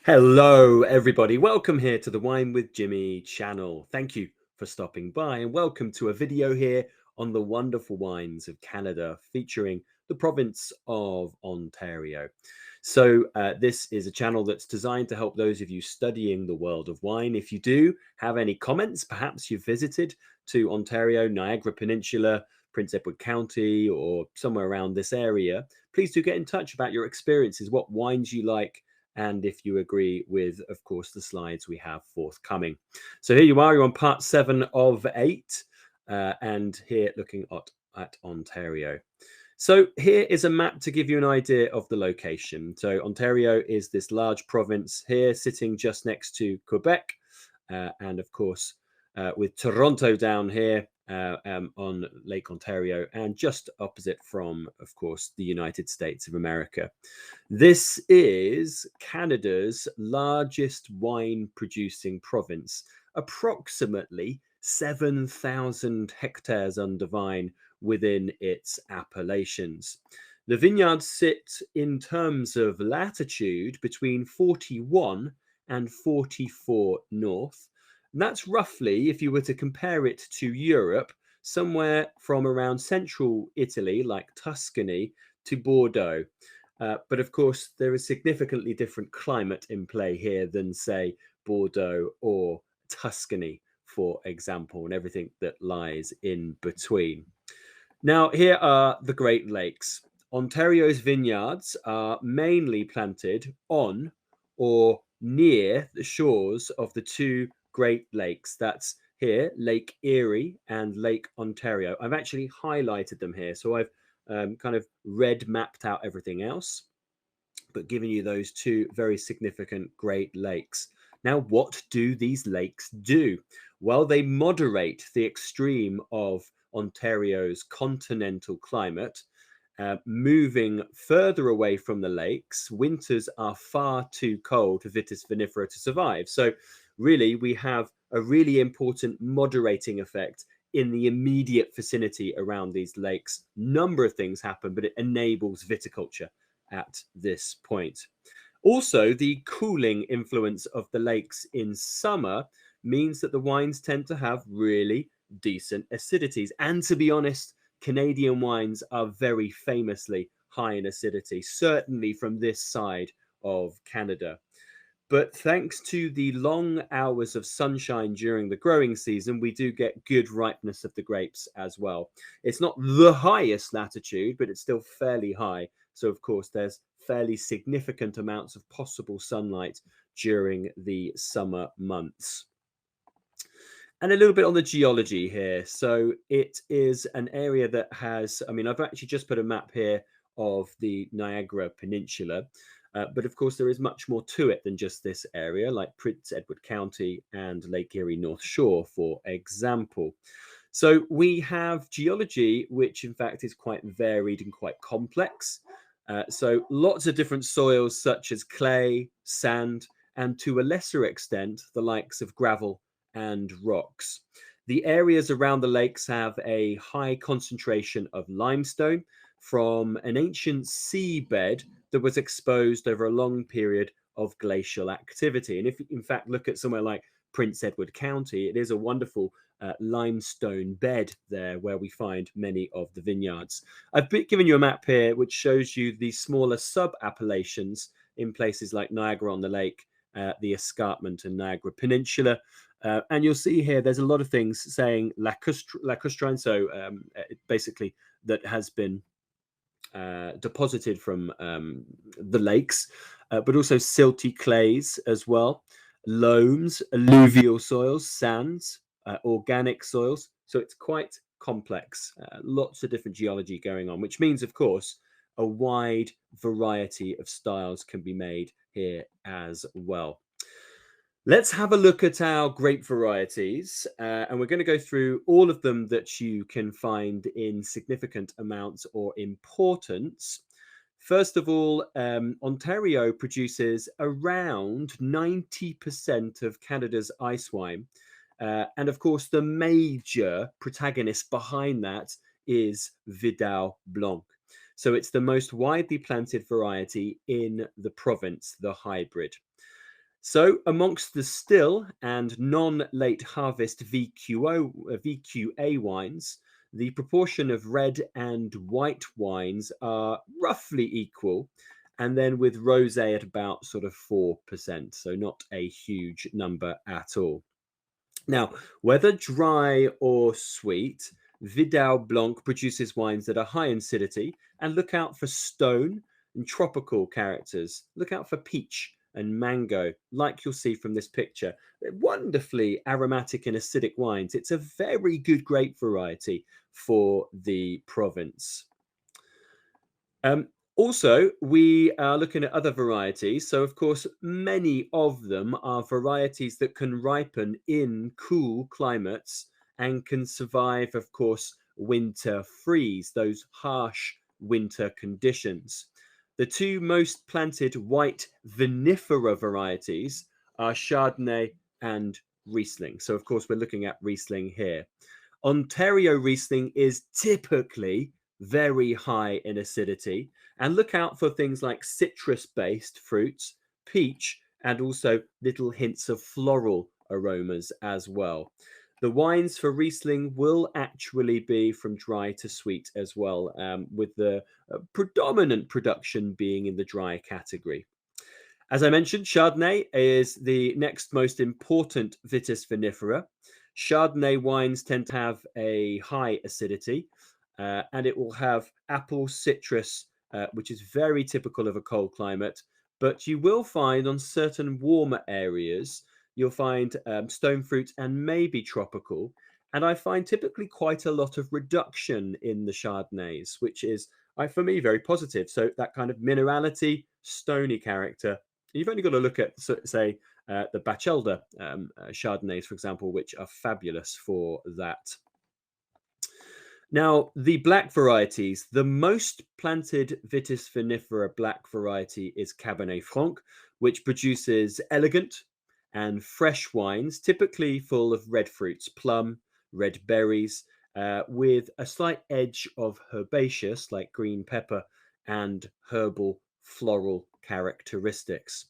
Hello, everybody. Welcome here to the Wine with Jimmy channel. Thank you for stopping by and welcome to a video here on the wonderful wines of Canada featuring the province of Ontario. This is a channel that's designed to help those of you studying the world of wine. If you do have any comments, perhaps you've visited to Ontario, Niagara Peninsula, Prince Edward County, or somewhere around this area, please do get in touch about your experiences, what wines you like, and if you agree with, of course, the slides we have forthcoming. So here you are, you're on part 7 of 8, and here looking at Ontario. So here is a map to give you an idea of the location. So Ontario is this large province here sitting just next to Quebec, and of course with Toronto down here on Lake Ontario, and just opposite from, of course, the United States of America. This is Canada's largest wine producing province, approximately 7,000 hectares under vine within its appellations. The vineyards sit in terms of latitude between 41 and 44 north. And that's roughly, if you were to compare it to Europe, somewhere from around central Italy, like Tuscany, to Bordeaux. But of course, there is significantly different climate in play here than, say, Bordeaux or Tuscany, for example, and everything that lies in between. Now, here are the Great Lakes. Ontario's vineyards are mainly planted on or near the shores of the two Great Lakes. That's here, Lake Erie and Lake Ontario. I've actually highlighted them here. So I've kind of red mapped out everything else, but giving you those two very significant Great Lakes. Now, what do these lakes do? Well, they moderate the extreme of Ontario's continental climate. Moving further away from the lakes, winters are far too cold for Vitis vinifera to survive. So really, we have a really important moderating effect in the immediate vicinity around these lakes. Number of things happen, but it enables viticulture at this point. Also, the cooling influence of the lakes in summer means that the wines tend to have really decent acidities. And to be honest, Canadian wines are very famously high in acidity, certainly from this side of Canada. But thanks to the long hours of sunshine during the growing season, we do get good ripeness of the grapes as well. It's not the highest latitude, but it's still fairly high. So, of course, there's fairly significant amounts of possible sunlight during the summer months. And a little bit on the geology here. So it is an area that has, I've actually just put a map here of the Niagara Peninsula. But of course, there is much more to it than just this area, like Prince Edward County and Lake Erie North Shore, for example. So we have geology, which in fact is quite varied and quite complex. So lots of different soils, such as clay, sand, and to a lesser extent, the likes of gravel and rocks. The areas around the lakes have a high concentration of limestone from an ancient seabed that was exposed over a long period of glacial activity. And if you, in fact, look at somewhere like Prince Edward County, it is a wonderful limestone bed there where we find many of the vineyards. I've given you a map here which shows you the smaller sub-appellations in places like Niagara-on-the-Lake, the Escarpment and Niagara Peninsula. And you'll see here there's a lot of things saying lacustrine, so basically that has been deposited from the lakes, but also silty clays as well, loams, alluvial soils, sands, organic soils. So it's quite complex, lots of different geology going on, which means, of course, a wide variety of styles can be made here as well. Let's have a look at our grape varieties, and we're going to go through all of them that you can find in significant amounts or importance. First of all, Ontario produces around 90% of Canada's ice wine. And of course, the major protagonist behind that is Vidal Blanc. So it's the most widely planted variety in the province, the hybrid. So, amongst the still and non-late harvest VQA wines, the proportion of red and white wines are roughly equal, and then with rosé at about sort of 4%, so not a huge number at all. Now, whether dry or sweet, Vidal Blanc produces wines that are high in acidity, and look out for stone and tropical characters. Look out for peach and mango, like you'll see from this picture. They're wonderfully aromatic and acidic wines. It's a very good grape variety for the province. Also, we are looking at other varieties. So, of course, many of them are varieties that can ripen in cool climates and can survive, of course, winter freeze, those harsh winter conditions. The two most planted white vinifera varieties are Chardonnay and Riesling. So, of course, we're looking at Riesling here. Ontario Riesling is typically very high in acidity, and look out for things like citrus-based fruits, peach, and also little hints of floral aromas as well. The wines for Riesling will actually be from dry to sweet as well, with the predominant production being in the dry category. As I mentioned, Chardonnay is the next most important Vitis vinifera. Chardonnay wines tend to have a high acidity, and it will have apple citrus, which is very typical of a cold climate. But you will find on certain warmer areas, you'll find stone fruit and maybe tropical. And I find typically quite a lot of reduction in the Chardonnays, which is, for me, very positive. So that kind of minerality, stony character. You've only got to look at, say, the Bachelder Chardonnays, for example, which are fabulous for that. Now, the black varieties, the most planted Vitis vinifera black variety is Cabernet Franc, which produces elegant and fresh wines, typically full of red fruits, plum, red berries, with a slight edge of herbaceous, like green pepper, and herbal floral characteristics.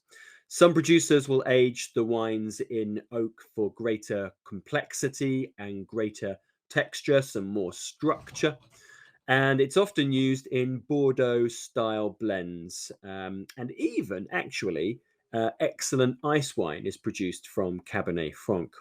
Some producers will age the wines in oak for greater complexity and greater texture, some more structure. And it's often used in Bordeaux style blends. And even actually, excellent ice wine is produced from Cabernet Franc.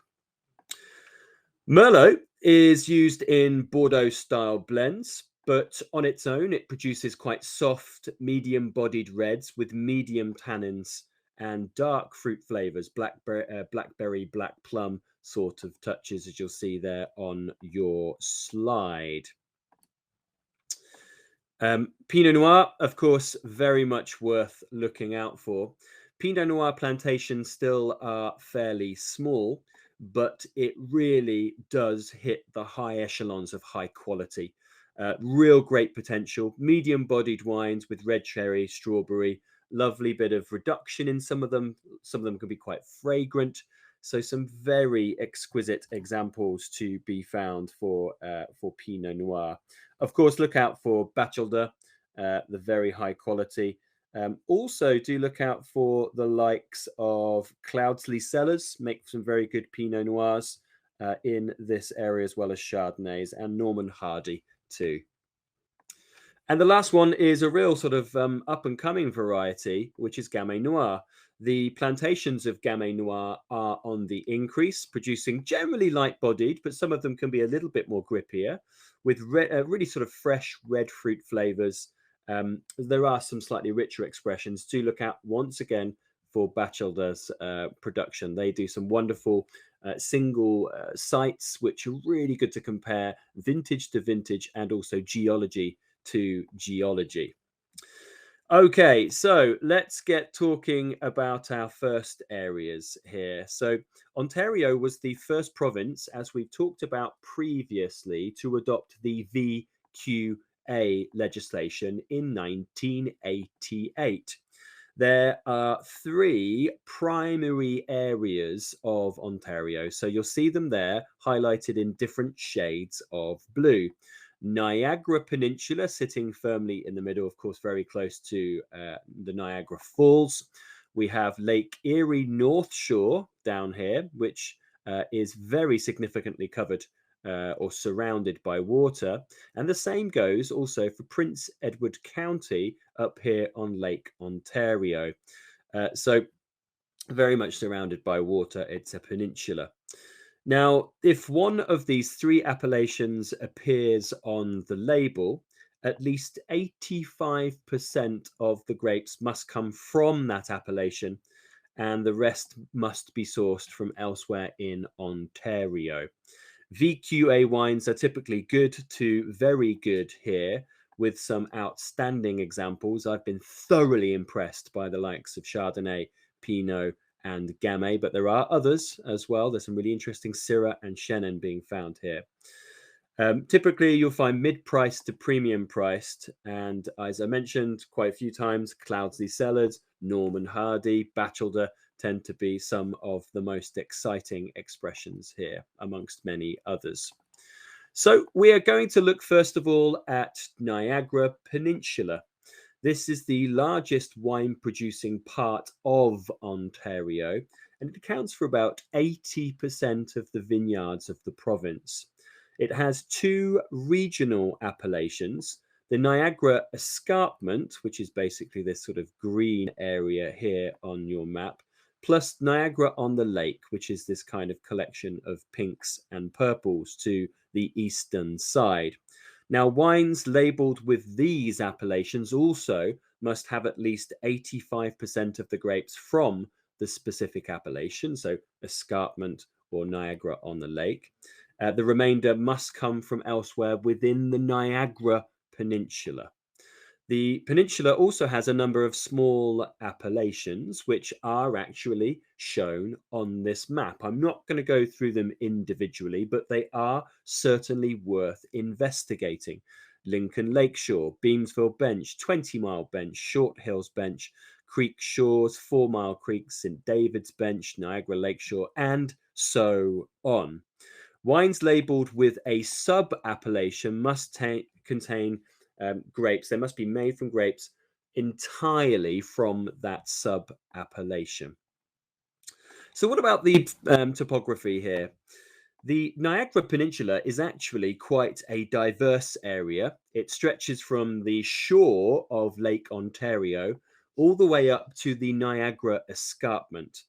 Merlot is used in Bordeaux style blends, but on its own, it produces quite soft, medium bodied reds with medium tannins and dark fruit flavors, blackberry, black plum sort of touches, as you'll see there on your slide. Pinot Noir, of course, very much worth looking out for. Pinot Noir plantations still are fairly small, but it really does hit the high echelons of high quality. Real great potential, medium bodied wines with red cherry, strawberry, lovely bit of reduction in some of them. Some of them can be quite fragrant. So some very exquisite examples to be found for Pinot Noir. Of course, look out for Bachelder, the very high quality. Also, do look out for the likes of Cloudsley Cellars, make some very good Pinot Noirs in this area, as well as Chardonnays, and Norman Hardy too. And the last one is a real sort of up and coming variety, which is Gamay Noir. The plantations of Gamay Noir are on the increase, producing generally light bodied, but some of them can be a little bit more grippier with really sort of fresh red fruit flavors. There are some slightly richer expressions. Do look out once again for Bachelder's production. They do some wonderful single sites, which are really good to compare vintage to vintage and also geology to geology. Okay, so let's get talking about our first areas here. So Ontario was the first province, as we've talked about previously, to adopt the VQA legislation in 1988. There are three primary areas of Ontario. So you'll see them there highlighted in different shades of blue. Niagara Peninsula sitting firmly in the middle, of course, very close to the Niagara Falls. We have Lake Erie North Shore down here, which is very significantly covered or surrounded by water. And the same goes also for Prince Edward County up here on Lake Ontario. So very much surrounded by water. It's a peninsula. Now, if one of these three appellations appears on the label, at least 85% of the grapes must come from that appellation, and the rest must be sourced from elsewhere in Ontario. VQA wines are typically good to very good here, with some outstanding examples. I've been thoroughly impressed by the likes of Chardonnay, Pinot, and Gamay, but there are others as well. There's some really interesting Syrah and Chenin being found here. Typically, you'll find mid-priced to premium-priced, and as I mentioned quite a few times, Cloudsley Cellars, Norman Hardy, Batchelder tend to be some of the most exciting expressions here, amongst many others. So we are going to look first of all at Niagara Peninsula. This is the largest wine-producing part of Ontario, and it accounts for about 80% of the vineyards of the province. It has two regional appellations, the Niagara Escarpment, which is basically this sort of green area here on your map, plus Niagara-on-the-Lake, which is this kind of collection of pinks and purples to the eastern side. Now, wines labelled with these appellations also must have at least 85% of the grapes from the specific appellation, so Escarpment or Niagara-on-the-Lake. The remainder must come from elsewhere within the Niagara Peninsula. The peninsula also has a number of small appellations, which are actually shown on this map. I'm not going to go through them individually, but they are certainly worth investigating. Lincoln Lakeshore, Beamsville Bench, 20 Mile Bench, Short Hills Bench, Creek Shores, 4 Mile Creek, St. David's Bench, Niagara Lakeshore, and so on. Wines labelled with a sub-appellation must contain grapes. They must be made from grapes entirely from that sub-appellation. So what about the topography here? The Niagara Peninsula is actually quite a diverse area. It stretches from the shore of Lake Ontario all the way up to the Niagara Escarpment.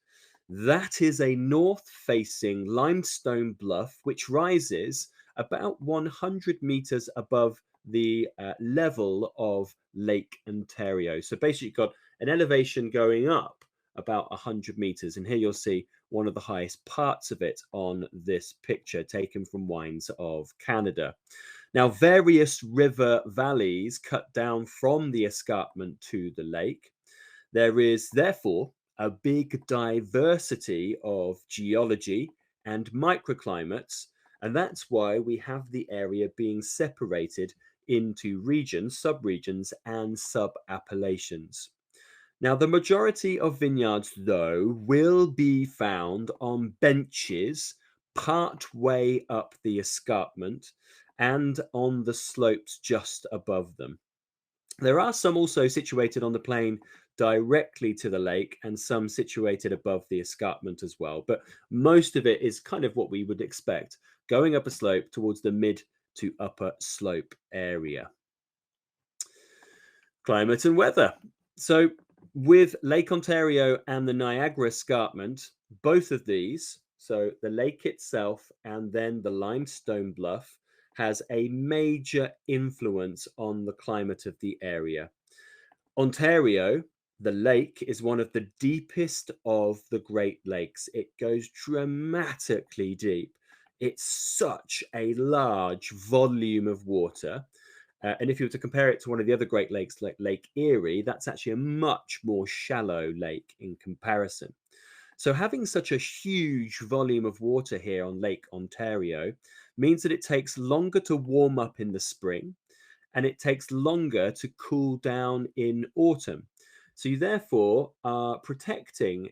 That is a north-facing limestone bluff which rises about 100 meters above the level of Lake Ontario. So basically you've got an elevation going up about 100 meters, and here you'll see one of the highest parts of it on this picture taken from Wines of Canada. Now, various river valleys cut down from the escarpment to the lake. There is therefore a big diversity of geology and microclimates, and that's why we have the area being separated into regions, subregions, and sub-appellations. Now, the majority of vineyards, though, will be found on benches part way up the escarpment and on the slopes just above them. There are some also situated on the plain directly to the lake and some situated above the escarpment as well. But most of it is kind of what we would expect, going up a slope towards the mid to upper slope area. Climate and weather. So with Lake Ontario and the Niagara Escarpment, both of these, so the lake itself and then the limestone bluff, has a major influence on the climate of the area. Ontario, the lake, is one of the deepest of the Great Lakes. It goes dramatically deep. It's such a large volume of water. And if you were to compare it to one of the other Great Lakes, like Lake Erie, that's actually a much more shallow lake in comparison. So having such a huge volume of water here on Lake Ontario means that it takes longer to warm up in the spring, and it takes longer to cool down in autumn. So you therefore are protecting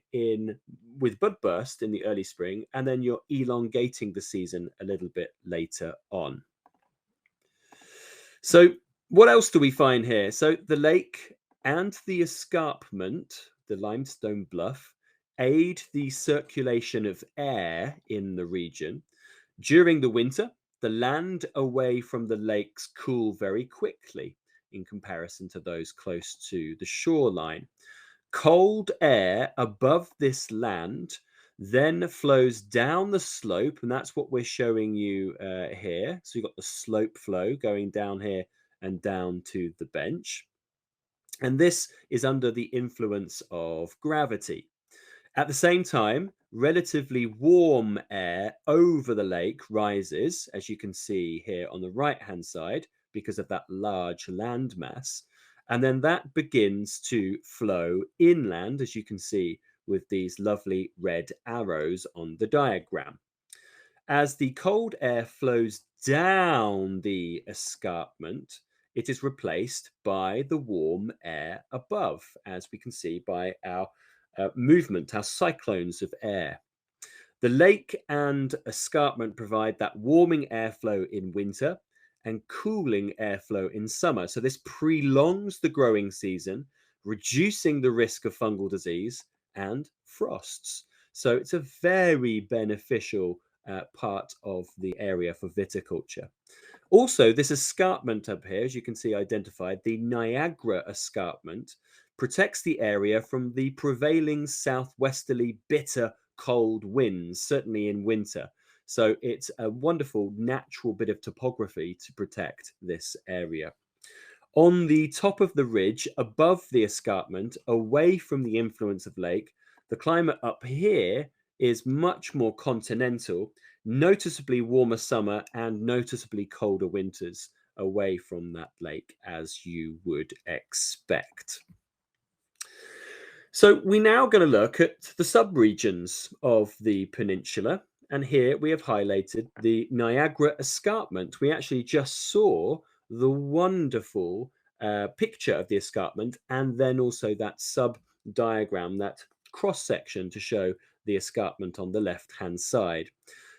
with bud burst in the early spring, and then you're elongating the season a little bit later on. So what else do we find here? So the lake and the escarpment, the limestone bluff, aid the circulation of air in the region. During the winter, the land away from the lakes cool very quickly in comparison to those close to the shoreline. Cold air above this land then flows down the slope, and that's what we're showing you here. So you've got the slope flow going down here and down to the bench. And this is under the influence of gravity. At the same time, relatively warm air over the lake rises, as you can see here on the right-hand side, because of that large landmass. And then that begins to flow inland, as you can see with these lovely red arrows on the diagram. As the cold air flows down the escarpment, it is replaced by the warm air above, as we can see by our movement, our cyclones of air. The lake and escarpment provide that warming airflow in winter and cooling airflow in summer. So this prolongs the growing season, reducing the risk of fungal disease and frosts. So it's a very beneficial part of the area for viticulture. Also, this escarpment up here, as you can see identified, the Niagara Escarpment, protects the area from the prevailing southwesterly bitter cold winds, certainly in winter. So it's a wonderful natural bit of topography to protect this area. On the top of the ridge above the escarpment, away from the influence of lake, the climate up here is much more continental, noticeably warmer summer and noticeably colder winters away from that lake, as you would expect. So we're now going to look at the subregions of the peninsula. And here we have highlighted the Niagara Escarpment. We actually just saw the wonderful picture of the escarpment and then also that sub diagram, that cross section to show the escarpment on the left-hand side.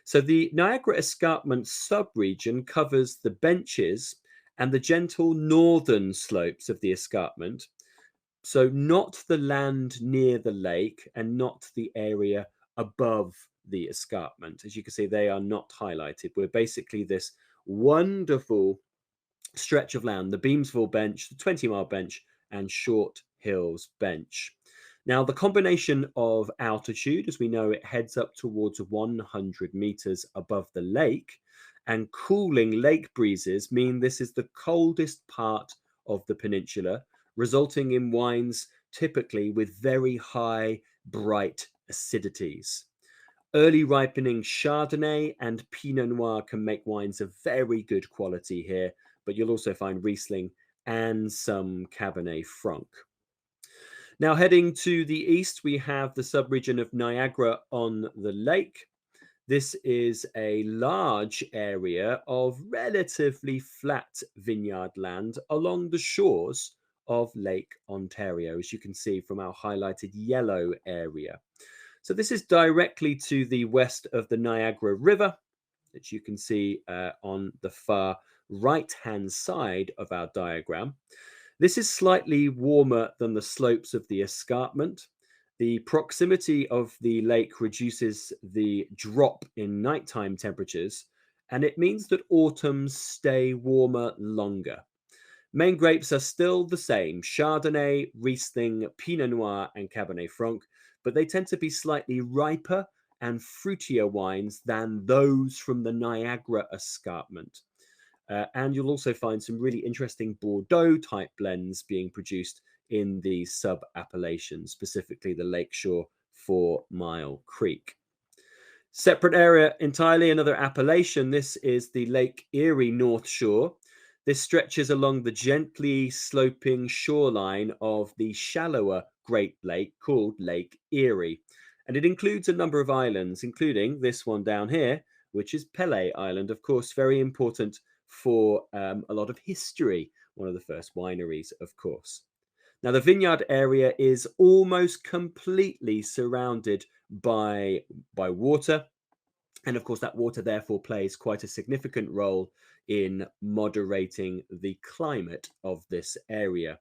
So the Niagara Escarpment subregion covers the benches and the gentle northern slopes of the escarpment. So not the land near the lake and not the area above the escarpment. As you can see, they are not highlighted. We're basically this wonderful stretch of land, the Beamsville Bench, the 20-mile bench, and Short Hills Bench. Now, the combination of altitude, as we know, it heads up towards 100 meters above the lake, and cooling lake breezes mean this is the coldest part of the peninsula, resulting in wines typically with very high, bright acidities. Early ripening Chardonnay and Pinot Noir can make wines of very good quality here, but you'll also find Riesling and some Cabernet Franc. Now, heading to the east, we have the subregion of Niagara-on-the-Lake. This is a large area of relatively flat vineyard land along the shores of Lake Ontario, as you can see from our highlighted yellow area. So this is directly to the west of the Niagara River, that you can see on the far right-hand side of our diagram. This is slightly warmer than the slopes of the escarpment. The proximity of the lake reduces the drop in nighttime temperatures, and it means that autumns stay warmer longer. Main grapes are still the same: Chardonnay, Riesling, Pinot Noir, and Cabernet Franc, but they tend to be slightly riper and fruitier wines than those from the Niagara Escarpment. And you'll also find some really interesting Bordeaux type blends being produced in the sub-appellations, specifically the Lakeshore 4 Mile Creek. Separate area entirely, another appellation. This is the Lake Erie North Shore. This stretches along the gently sloping shoreline of the shallower Great Lake called Lake Erie. And it includes a number of islands, including this one down here, which is Pellet Island, of course, very important for a lot of history, one of the first wineries, of course. Now, the vineyard area is almost completely surrounded by water. And of course, that water therefore plays quite a significant role in moderating the climate of this area.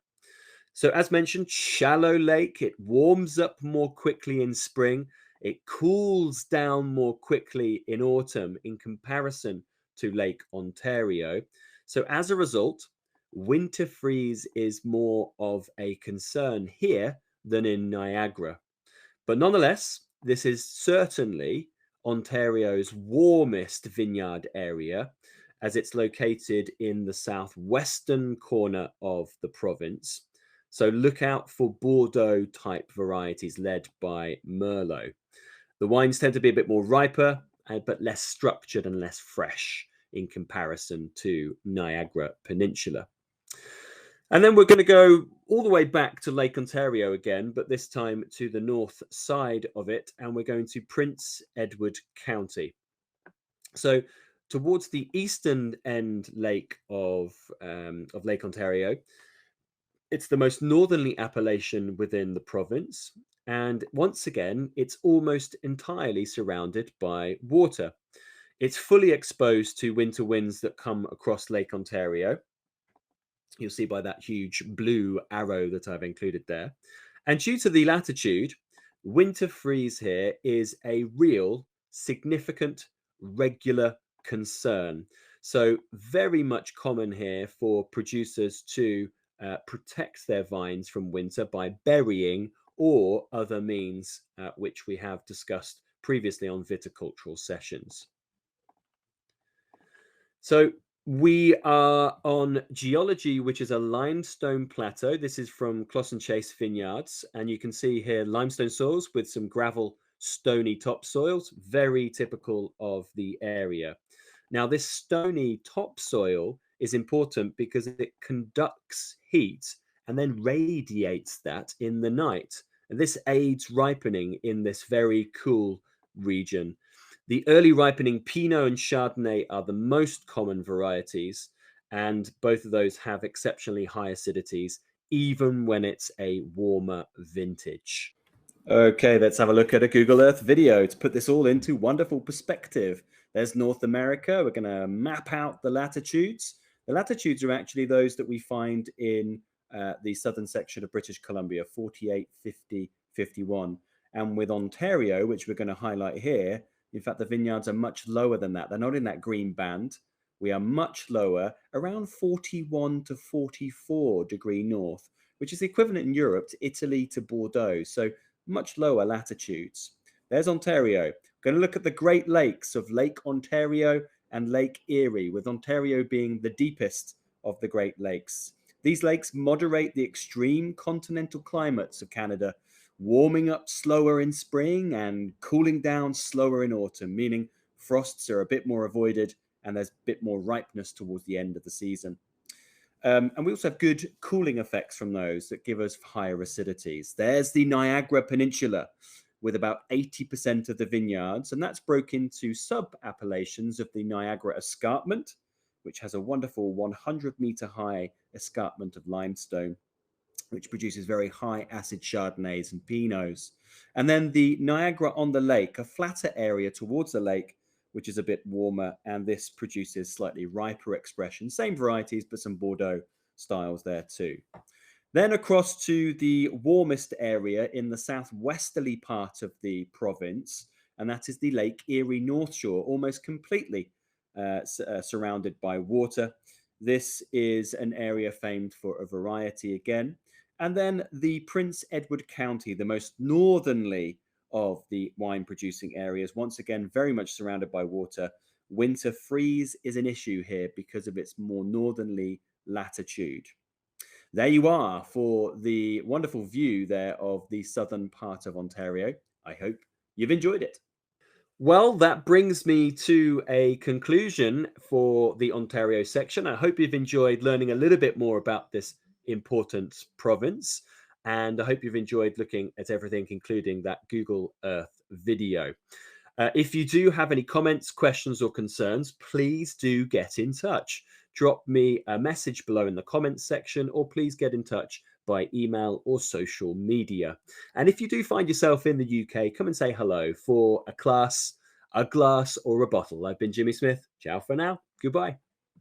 So as mentioned, shallow lake, it warms up more quickly in spring. It cools down more quickly in autumn in comparison to Lake Ontario. So as a result, winter freeze is more of a concern here than in Niagara. But nonetheless, this is certainly Ontario's warmest vineyard area, as it's located in the southwestern corner of the province. So look out for Bordeaux type varieties led by Merlot. The wines tend to be a bit more riper, but less structured and less fresh in comparison to Niagara Peninsula. And then we're going to go all the way back to Lake Ontario again, but this time to the north side of it, and we're going to Prince Edward County. So towards the eastern end lake of Lake Ontario, it's the most northerly appellation within the province. And once again, it's almost entirely surrounded by water. It's fully exposed to winter winds that come across Lake Ontario. You'll see by that huge blue arrow that I've included there. And due to the latitude, winter freeze here is a real, significant, regular concern. So very much common here for producers to protect their vines from winter by burying or other means, which we have discussed previously on viticultural sessions. So we are on geology, which is a limestone plateau. This is from Closs and Chase Vineyards. And you can see here limestone soils with some gravel, stony topsoils, very typical of the area. Now, this stony topsoil is important because it conducts heat and then radiates that in the night. And this aids ripening in this very cool region. The early ripening Pinot and Chardonnay are the most common varieties, and both of those have exceptionally high acidities, even when it's a warmer vintage. Okay, let's have a look at a Google Earth video to put this all into wonderful perspective. There's North America. We're going to map out the latitudes. The latitudes are actually those that we find in the southern section of British Columbia, 48, 50, 51. And with Ontario, which we're going to highlight here, in fact, the vineyards are much lower than that. They're not in that green band. We are much lower, around 41 to 44 degree north, which is the equivalent in Europe to Italy to Bordeaux. So much lower latitudes. There's Ontario. Going to look at the Great Lakes of Lake Ontario and Lake Erie, with Ontario being the deepest of the Great Lakes. These lakes moderate the extreme continental climates of Canada, warming up slower in spring and cooling down slower in autumn, meaning frosts are a bit more avoided and there's a bit more ripeness towards the end of the season. And we also have good cooling effects from those that give us higher acidities. There's the Niagara Peninsula with about 80% of the vineyards, and that's broken into sub-appellations of the Niagara Escarpment, which has a wonderful 100-meter high escarpment of limestone, which produces very high acid Chardonnays and Pinots. And then the Niagara-on-the-Lake, a flatter area towards the lake, which is a bit warmer, and this produces slightly riper expression. Same varieties, but some Bordeaux styles there too. Then across to the warmest area in the southwesterly part of the province, and that is the Lake Erie North Shore, almost completely surrounded by water. This is an area famed for a variety again. And then the Prince Edward County, the most northerly of the wine producing areas, once again, very much surrounded by water. Winter freeze is an issue here because of its more northerly latitude. There you are for the wonderful view there of the southern part of Ontario. I hope you've enjoyed it. Well, that brings me to a conclusion for the Ontario section. I hope you've enjoyed learning a little bit more about this important province. And I hope you've enjoyed looking at everything, including that Google Earth video. If you do have any comments, questions, or concerns, please do get in touch. Drop me a message below in the comments section, or please get in touch by email or social media. And if you do find yourself in the UK, come and say hello for a class, a glass, or a bottle. I've been Jimmy Smith. Ciao for now. Goodbye.